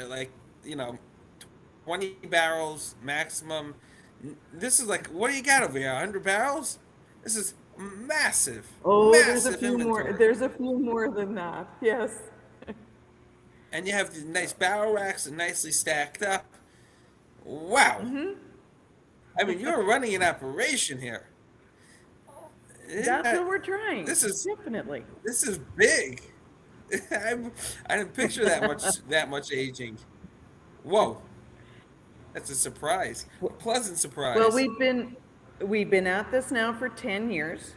like, you know, 20 barrels maximum. This is like, what do you got over here? 100 barrels? This is massive, Oh, massive inventory. there's a few more than that. Yes. And you have these nice barrel racks and nicely stacked up. Wow. I mean, you're running an operation here. Isn't That's that, what we're trying. this is Definitely. this is big. I didn't picture that much aging. Whoa, that's a surprise. A pleasant Well, surprise. we've been at this now for 10 years.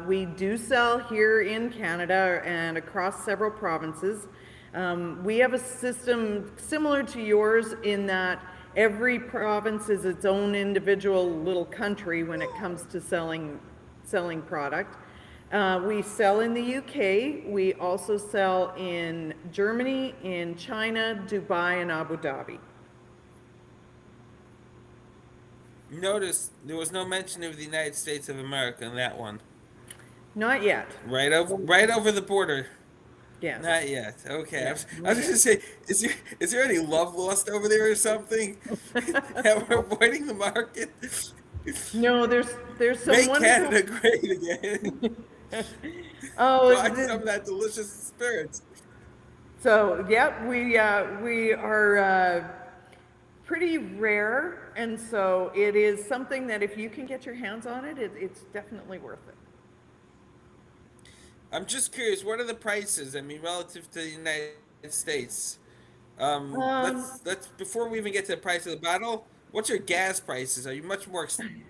We do sell here in Canada and across several provinces. We have a system similar to yours in that every province is its own individual little country when it comes to selling product. We sell in the UK. We also sell in Germany, in China, Dubai, and Abu Dhabi. Notice there was no mention of the United States of America in that one. Not yet. Right over the border. Yes. Not yet. Okay. I Yeah, was, I not was yet. just gonna say, is there any love lost over there or something? That we're avoiding the market? No, there's some Make wonderful. Canada great again. Oh, Buy some of that delicious spirits. so yeah, we are pretty rare, and so it is something that if you can get your hands on it, it's definitely worth it. I'm just curious, what are the prices? I mean, relative to the United States. Um, Let's before we even get to the price of the bottle, what's your gas prices? Are you much more expensive?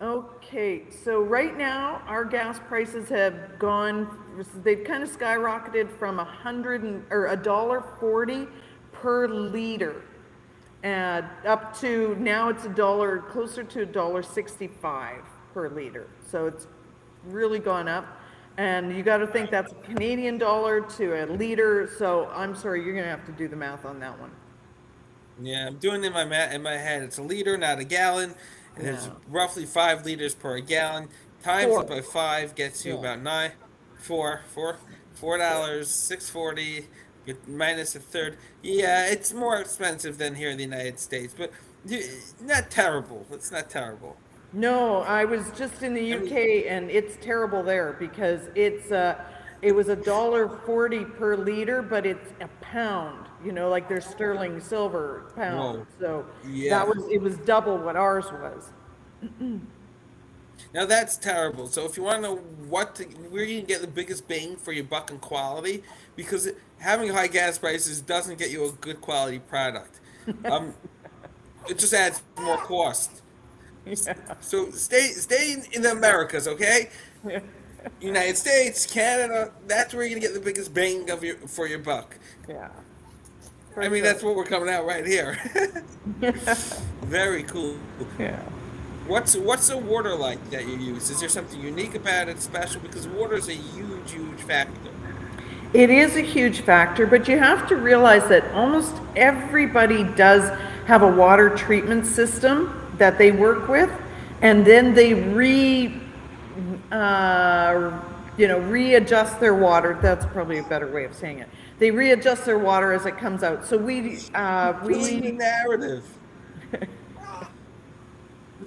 okay, so right now our gas prices have gone, they've kind of skyrocketed from or $1.40 per liter, and up to now it's a dollar, closer to $1.65 per liter. So it's really gone up. And you got to think that's a Canadian dollar to a liter. So I'm sorry, you're going to have to do the math on that one. Yeah, I'm doing it in my head. It's a liter, not a gallon. And it's Yeah. roughly 5 liters per gallon. Times it Four. by five gets you Yeah. about $4, 6.40, minus a third. Yeah, it's more expensive than here in the United States, but not terrible. It's not terrible. No, I was just in the I mean, UK and it's terrible there because it was $1.40 per liter, but it's a pound, like there's sterling silver pound. whoa, So yeah. it was double what ours was. Now that's terrible. So if you want to know where you can get the biggest bang for your buck in quality, because having high gas prices doesn't get you a good quality product. Um, it just adds more cost. Yeah. So stay in the Americas, okay? United States, Canada. That's where you're gonna get the biggest bang for your buck. Yeah, I for mean, sure. that's what we're coming out right here. Very cool. Yeah. What's the water like that you use? Is there something unique about it, special? Because water is a huge, huge factor. It is a huge factor, but you have to realize that almost everybody does have a water treatment system that they work with, and then they readjust their water. That's probably a better way of saying it. They readjust their water as it comes out. So Killing the narrative.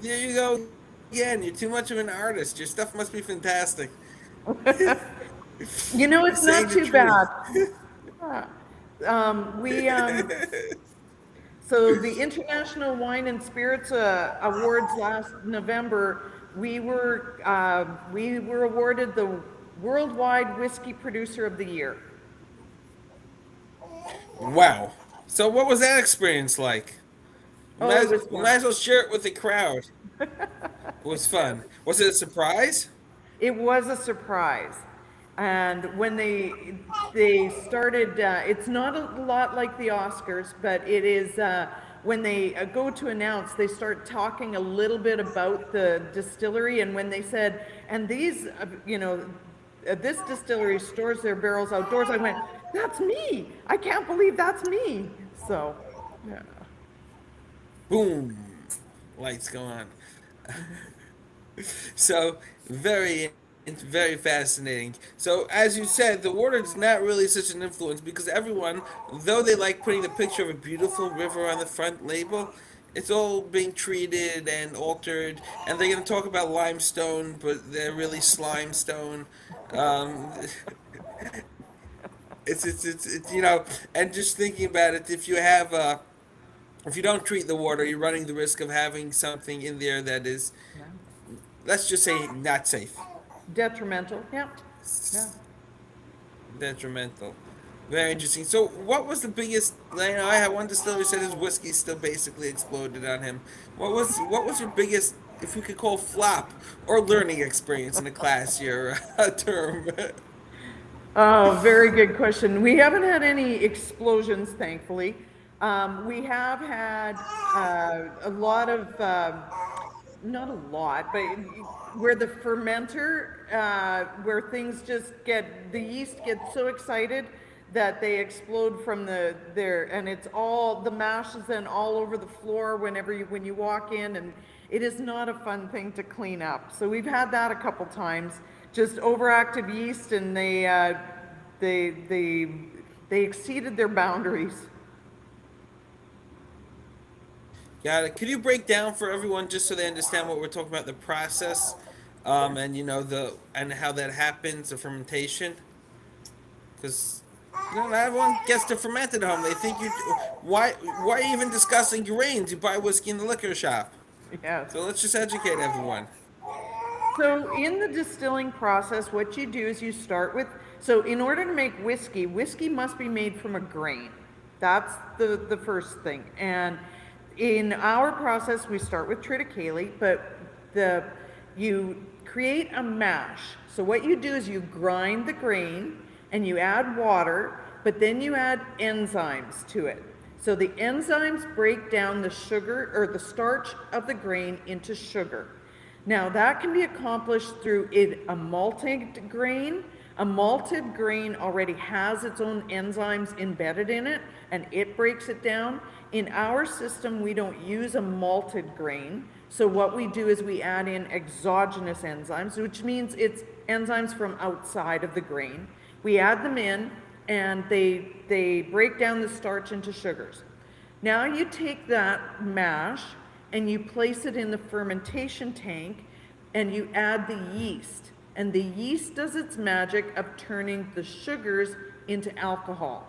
There you go again. You're too much of an artist. Your stuff must be fantastic. You're it's not saying the too bad. truth. We So the International Wine and Spirits Awards last November, we were awarded the Worldwide Whiskey Producer of the Year. Wow. So what was that experience like? We Oh, it might, was we fun. might as well share it with the crowd. It was fun. Was it a surprise? It was a surprise. And when they started, it's not a lot like the Oscars, but it is when they go to announce, they start talking a little bit about the distillery. And when they said, and this distillery stores their barrels outdoors, I went, that's me. I can't believe that's me. So, yeah. Boom. Lights go on. So very It's very fascinating. So, as you said, the water is not really such an influence because everyone, though they like putting the picture of a beautiful river on the front label, it's all being treated and altered. And they're going to talk about limestone, but they're really slimestone. Um, it's and just thinking about it, if you don't treat the water, you're running the risk of having something in there that is, Yeah. let's just say, not safe. Detrimental. Yeah. Yeah. Detrimental. Very interesting. So, what was the biggest? I had one distiller said his whiskey still basically exploded on him. What was your biggest, if we could call flop or learning experience in a class year term? Oh, very good question. We haven't had any explosions, thankfully. We have had a lot of, not a lot, but where the fermenter, where things just the yeast gets so excited that they explode from and it's all, the mash is then all over the floor when you walk in, and it is not a fun thing to clean up. So we've had that a couple times, just overactive yeast, and they exceeded their boundaries. Got it. Could you break down for everyone just so they understand what we're talking about, the process, and and how that happens, the fermentation? Because not everyone gets to ferment at home. They think you why are you even discussing grains? You buy whiskey in the liquor shop. Yes. So let's just educate everyone. So in the distilling process, what you do is you start with, so in order to make whiskey, whiskey must be made from a grain. That's the first thing. And in our process, we start with triticale, but you create a mash. So what you do is you grind the grain and you add water, but then you add enzymes to it. So the enzymes break down the sugar or the starch of the grain into sugar. Now that can be accomplished through a malted grain. A malted grain already has its own enzymes embedded in it, and it breaks it down. In our system, we don't use a malted grain. So what we do is we add in exogenous enzymes, which means it's enzymes from outside of the grain. We add them in, and they break down the starch into sugars. Now you take that mash and you place it in the fermentation tank, and you add the yeast. And the yeast does its magic of turning the sugars into alcohol.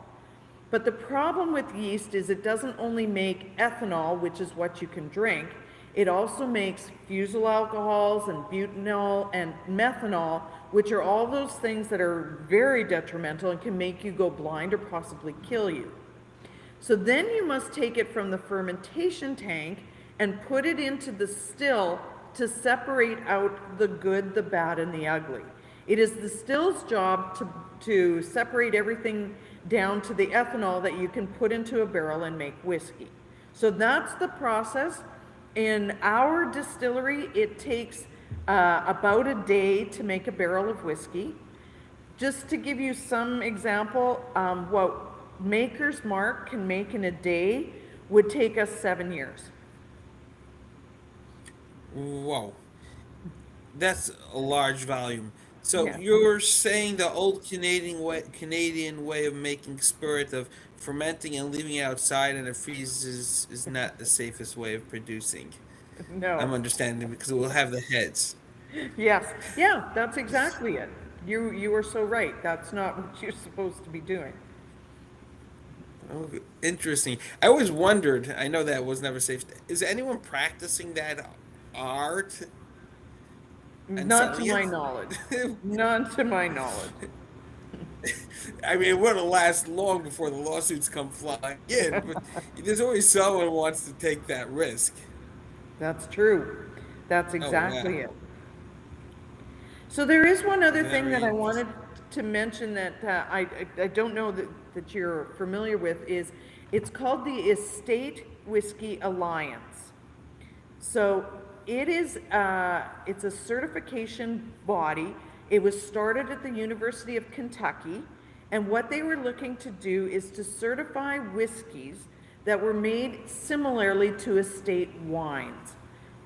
But the problem with yeast is it doesn't only make ethanol, which is what you can drink, it also makes fusel alcohols and butanol and methanol, which are all those things that are very detrimental and can make you go blind or possibly kill you. So then you must take it from the fermentation tank and put it into the still to separate out the good, the bad, and the ugly. It is the still's job to separate everything down to the ethanol that you can put into a barrel and make whiskey. So that's the process. In our distillery, it takes about a day to make a barrel of whiskey. Just to give you some example, what Maker's Mark can make in a day would take us 7 years. Whoa, that's a large volume. So Yeah. you're saying the old Canadian way of making spirit of fermenting and leaving it outside and it freezes is not the safest way of producing. No. I'm understanding because it will have the heads. Yes. Yeah, that's exactly it. You are so right. That's not what you're supposed to be doing. Oh, interesting. I always wondered. I know that was never safe. Is anyone practicing that art and Not to selling my it? knowledge. Not to my knowledge. I mean, it wouldn't last long before the lawsuits come flying in, but there's always someone who wants to take that risk. That's true. That's Oh, exactly wow. it. So there is one other thing Very that I wanted interesting. to mention that I don't know that you're familiar with is it's called the Estate Whiskey Alliance. So it's a certification body. It was started at the University of Kentucky, and what they were looking to do is to certify whiskeys that were made similarly to estate wines.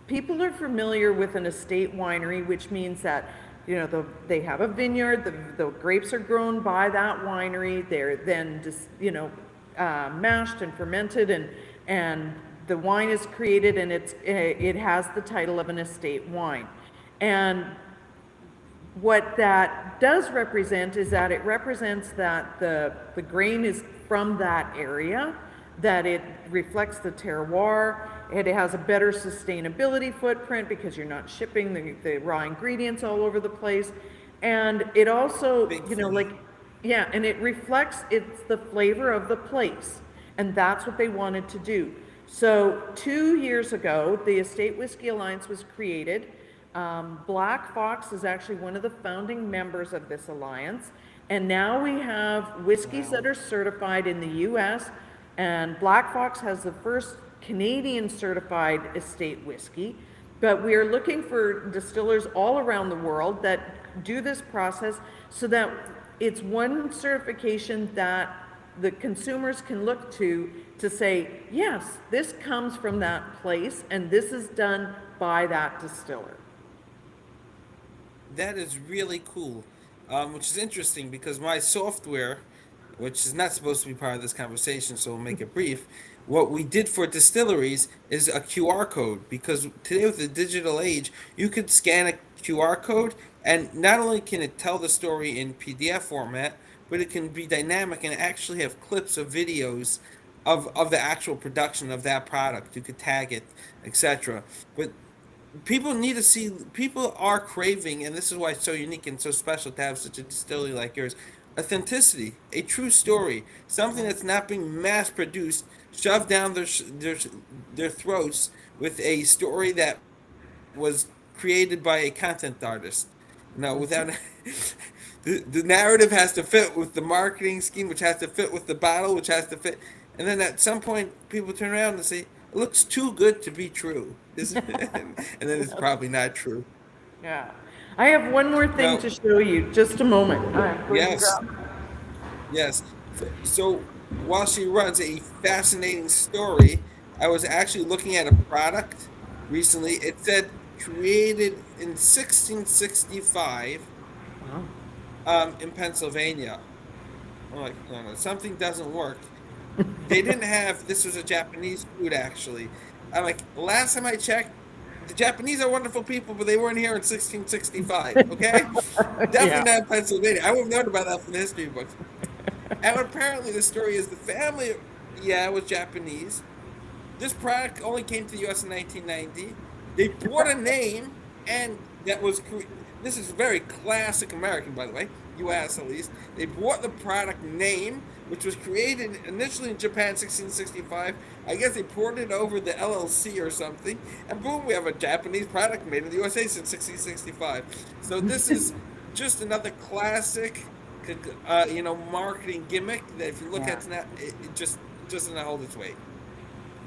People are familiar with an estate winery, which means that they have a vineyard, the grapes are grown by that winery, they're then just, mashed and fermented, and the wine is created, and it has the title of an estate wine. And what that does represent is that it represents that the grain is from that area, that it reflects the terroir, it has a better sustainability footprint because you're not shipping the raw ingredients all over the place. And it also, and it reflects, it's the flavor of the place. And that's what they wanted to do. So 2 years ago, the Estate Whiskey Alliance was created. Black Fox is actually one of the founding members of this alliance. And now we have whiskeys that are certified in the US, and Black Fox has the first Canadian certified estate whiskey. But we are looking for distillers all around the world that do this process so that it's one certification that the consumers can look to say, yes, this comes from that place and this is done by that distiller. That is really cool, which is interesting because my software, which is not supposed to be part of this conversation, so we'll make it brief. What we did for distilleries is a QR code, because today with the digital age, you could scan a QR code and not only can it tell the story in PDF format, but it can be dynamic and actually have clips of videos of the actual production of that product. You could tag it, etc. But people need to see, people are craving, and this is why it's so unique and so special to have such a distillery like yours, authenticity, a true story, something that's not being mass produced, shoved down their throats with a story that was created by a content artist. Without the narrative has to fit with the marketing scheme, which has to fit with the bottle, which has to fit, and then at some point people turn around and say, it looks too good to be true. And then it's probably not true. Yeah. I have one more thing to show you. Just a moment. Yes. So while she runs a fascinating story, I was actually looking at a product recently. It said created in 1665 in Pennsylvania. I'm like, no, something doesn't work. They didn't have, this was a Japanese food actually. I'm like, last time I checked, the Japanese are wonderful people, but they weren't here in 1665, okay? Definitely not Pennsylvania. I would have known about that from the history books. And apparently the story is the family, was Japanese. This product only came to the US in 1990. They bought a name, and that was, this is very classic American, by the way, US at least. They bought the product name, which was created initially in Japan in 1665. I guess they ported it over the LLC or something, and boom, we have a Japanese product made in the USA since 1665. So this is just another classic, marketing gimmick that if you look at it, it just doesn't hold its weight.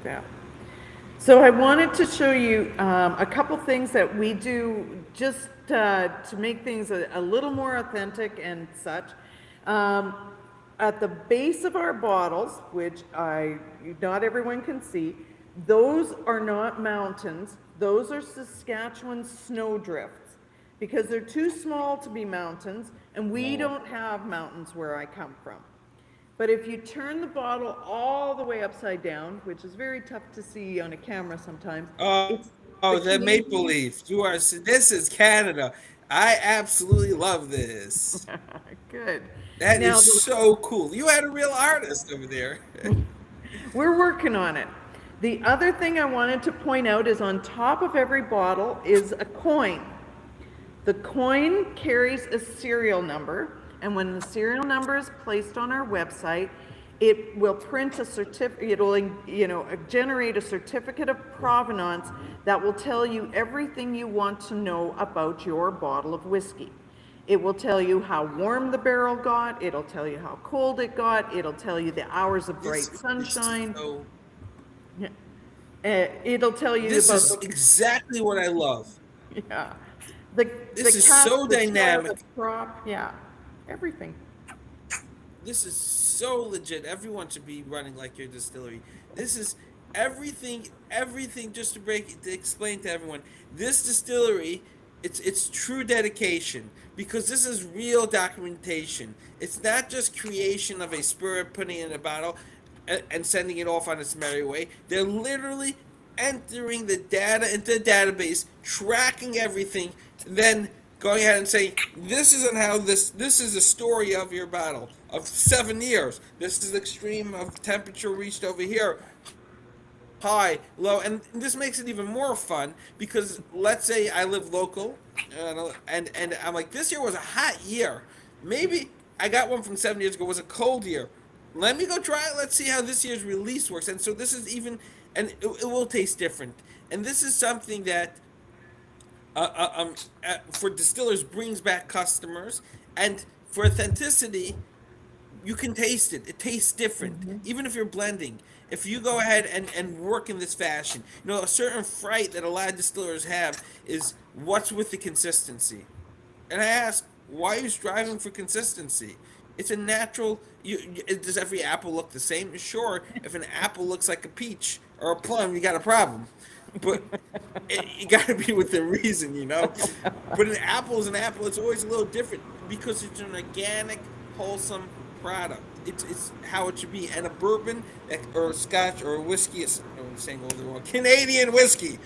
Yeah. So I wanted to show you a couple things that we do just to make things a little more authentic and such. At the base of our bottles, which not everyone can see, those are not mountains. Those are Saskatchewan snowdrifts because they're too small to be mountains, and we don't have mountains where I come from. But if you turn the bottle all the way upside down, which is very tough to see on a camera sometimes. The maple leaf. This is Canada. I absolutely love this. Good. That is so cool. You had a real artist over there. We're working on it. The other thing I wanted to point out is on top of every bottle is a coin. The coin carries a serial number, and when the serial number is placed on our website, it will print a certificate, it'll generate a certificate of provenance that will tell you everything you want to know about your bottle of whiskey. It will tell you how warm the barrel got, it'll tell you how cold it got, it'll tell you the hours of bright sunshine. It'll tell you this about is exactly what I love. Yeah. This is so dynamic. Crop, everything. This is so legit. Everyone should be running like your distillery. This is everything just to explain to everyone. This distillery it's true dedication because this is real documentation. It's not just creation of a spirit, putting it in a bottle, and sending it off on its merry way. They're literally entering the data into the database, tracking everything, then going ahead and saying, "This isn't how this is a story of your battle of 7 years. This is extreme of temperature reached over here." High, low, and this makes it even more fun because let's say I live local, and I'm like, this year was a hot year. Maybe I got one from 7 years ago was a cold year. Let me go try it. Let's see how this year's release works. And so this is even, and it will taste different. And this is something that for distillers brings back customers, and for authenticity you can taste it. It tastes different, even if you're blending. If you go ahead and work in this fashion, a certain fright that a lot of distillers have is what's with the consistency. And I ask, why are you striving for consistency? It's a natural. Does every apple look the same? Sure. If an apple looks like a peach or a plum, you got a problem. But you got to be within reason. But an apple is an apple. It's always a little different because it's an organic, wholesome product. It's how it should be. And a bourbon or a scotch or a whiskey, I'm saying all the wrong, Canadian whiskey,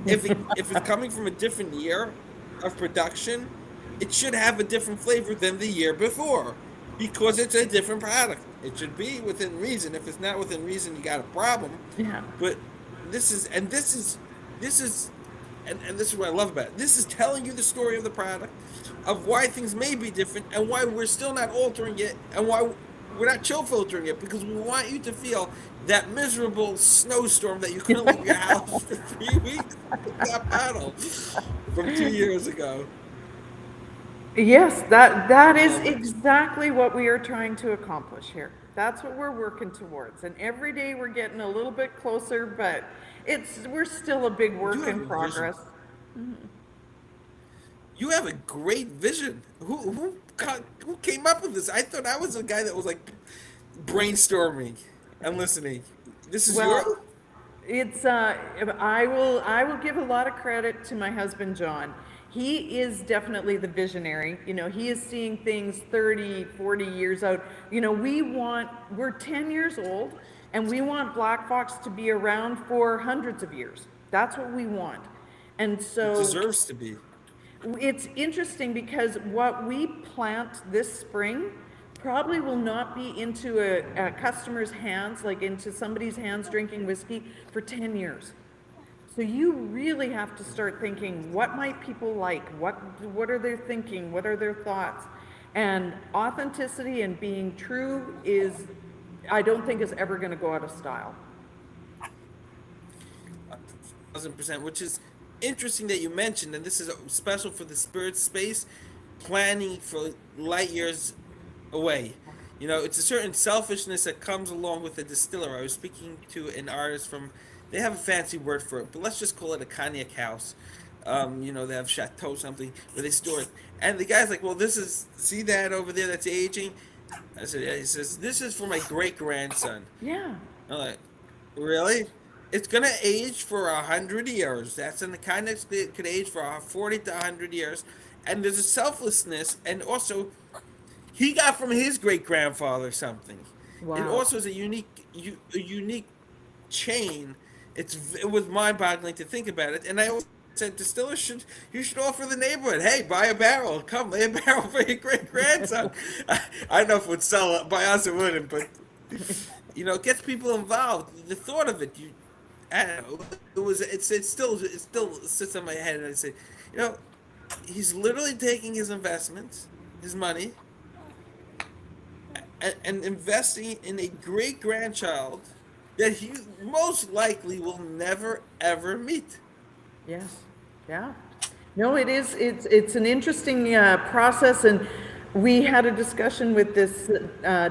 if it's coming from a different year of production, it should have a different flavor than the year before because it's a different product. It should be within reason. If it's not within reason, you got a problem. Yeah. But this is and this is and this is what I love about it. This is telling you the story of the product, of why things may be different, and why we're still not altering it, and why we're not chill filtering it, because we want you to feel that miserable snowstorm that you couldn't leave your house for 3 weeks with that bottle from 2 years ago. Yes, that is exactly what we are trying to accomplish here. That's what we're working towards. And every day we're getting a little bit closer, but we're still a big You work have a in vision. progress. You have a great vision. Who came up with this? I thought I was the guy that was like brainstorming and listening. This is Well, your. it's I will give a lot of credit to my husband John. He is definitely the visionary. He is seeing things 30, 40 years out. We're 10 years old and we want Black Fox to be around for hundreds of years. That's what we want. And It so deserves to be. it's interesting because what we plant this spring probably will not be into a customer's hands, like into somebody's hands drinking whiskey for 10 years. So you really have to start thinking, what might people like? What are they thinking? What are their thoughts? And authenticity and being true I don't think is ever going to go out of style. 1,000%, which is interesting that you mentioned, and this is special for the spirit space, planning for light years away. It's a certain selfishness that comes along with a distiller. I was speaking to an artist from, they have a fancy word for it, but let's just call it a cognac house. They have chateau something where they store it. And the guy's like, well, see that over there that's aging? I said, yeah. He says, this is for my great grandson. Yeah. I'm like, really? It's gonna age for 100 years. That's in the context that it could age for 40 to 100 years. And there's a selflessness, and also he got from his great grandfather something. It Wow. also is a unique chain. It was mind boggling to think about it. And I always said distillers you should offer the neighborhood, hey, buy a barrel, come lay a barrel for your great grandson. I don't know if it would sell it. By us it wouldn't, but it gets people involved. The thought of it, I don't know. It still sits in my head, and I say, he's literally taking his investments, his money, and investing in a great grandchild that he most likely will never ever meet. Yes. Yeah. No, it is. It's an interesting process, and we had a discussion with this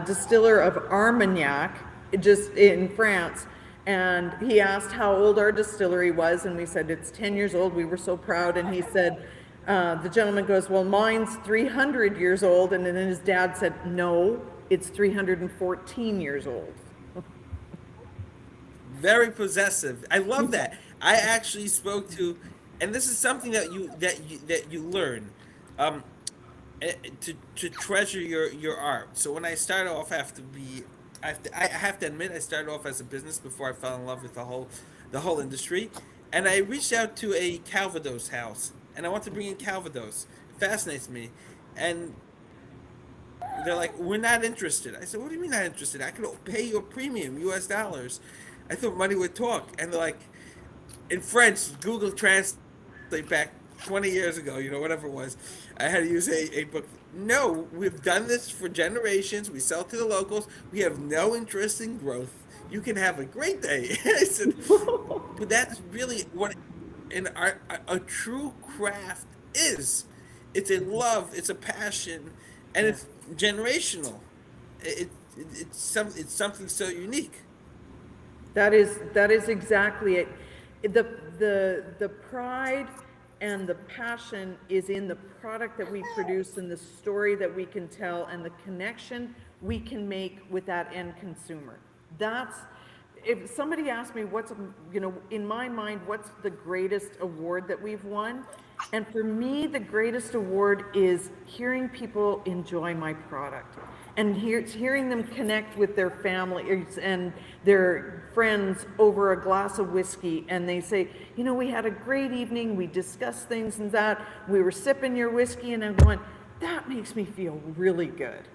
distiller of Armagnac, just in France, and he asked how old our distillery was, and we said it's 10 years old. We were so proud, and he said, the gentleman goes, well, mine's 300 years old, and then his dad said, no, it's 314 years old. Very possessive. I love that. I actually spoke to and this is something that you learn, um, to treasure your art. So when I started off, I have to admit I started off as a business before I fell in love with the whole industry, and I reached out to a Calvados house, and I want to bring in Calvados. It fascinates me, and they're like, "We're not interested." I said, "What do you mean not interested? I could pay you a premium U.S. dollars." I thought money would talk, and they're like, in French, Google Translate back 20 years ago, whatever it was. I had to use a book. No, we've done this for generations. We sell to the locals. We have no interest in growth. You can have a great day. I said, but that's really what an art, a true craft is. It's a love, it's a passion, and Yeah. it's generational. It's something so unique. That is exactly it. The pride and the passion is in the product that we produce and the story that we can tell and the connection we can make with that end consumer. That's if somebody asked me what's, in my mind, what's the greatest award that we've won? And for me, the greatest award is hearing people enjoy my product and hearing them connect with their families and their friends over a glass of whiskey. And they say, we had a great evening. We discussed things and that. We were sipping your whiskey. And I'm going, that makes me feel really good.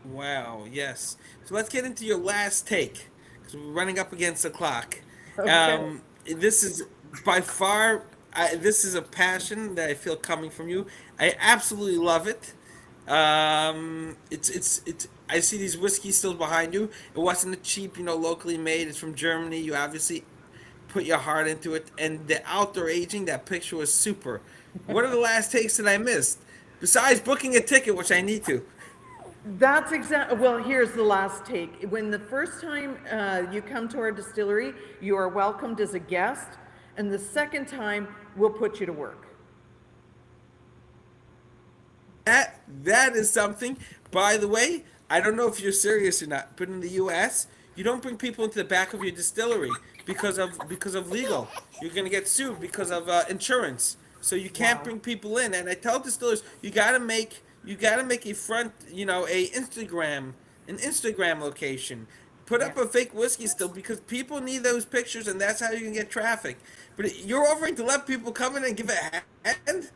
Wow, yes. So let's get into your last take because we're running up against the clock. Okay. This is by far, this is a passion that I feel coming from you. I absolutely love it. It's. I see these whiskeys still behind you. It wasn't a cheap, locally made. It's from Germany. You obviously put your heart into it, and the outdoor aging. That picture was super. What are the last takes that I missed? Besides booking a ticket, which I need to. That's exactly, well, here's the last take. When the first time you come to our distillery, you are welcomed as a guest, and the second time, we'll put you to work. That is something. By the way, I don't know if you're serious or not, but in the U.S., you don't bring people into the back of your distillery because of legal. You're gonna get sued because of insurance. So you can't Wow. bring people in. And I tell distillers, you gotta make a front, an Instagram location. Put Yeah. up a fake whiskey still because people need those pictures, and that's how you can get traffic. But you're offering to let people come in and give a hand.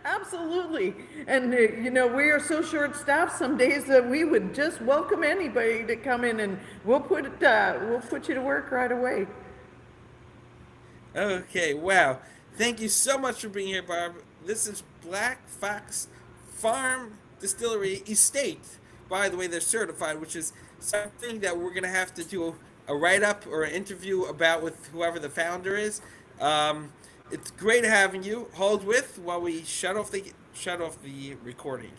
Absolutely. And, we are so short-staffed some days that we would just welcome anybody to come in and we'll put you to work right away. Okay, wow. Thank you so much for being here, Barb. This is Black Fox Farm Distillery Estate. By the way, they're certified, which is something that we're going to have to do a write up or an interview about with whoever the founder is. Um, it's great having you. Hold with while we shut off the recording.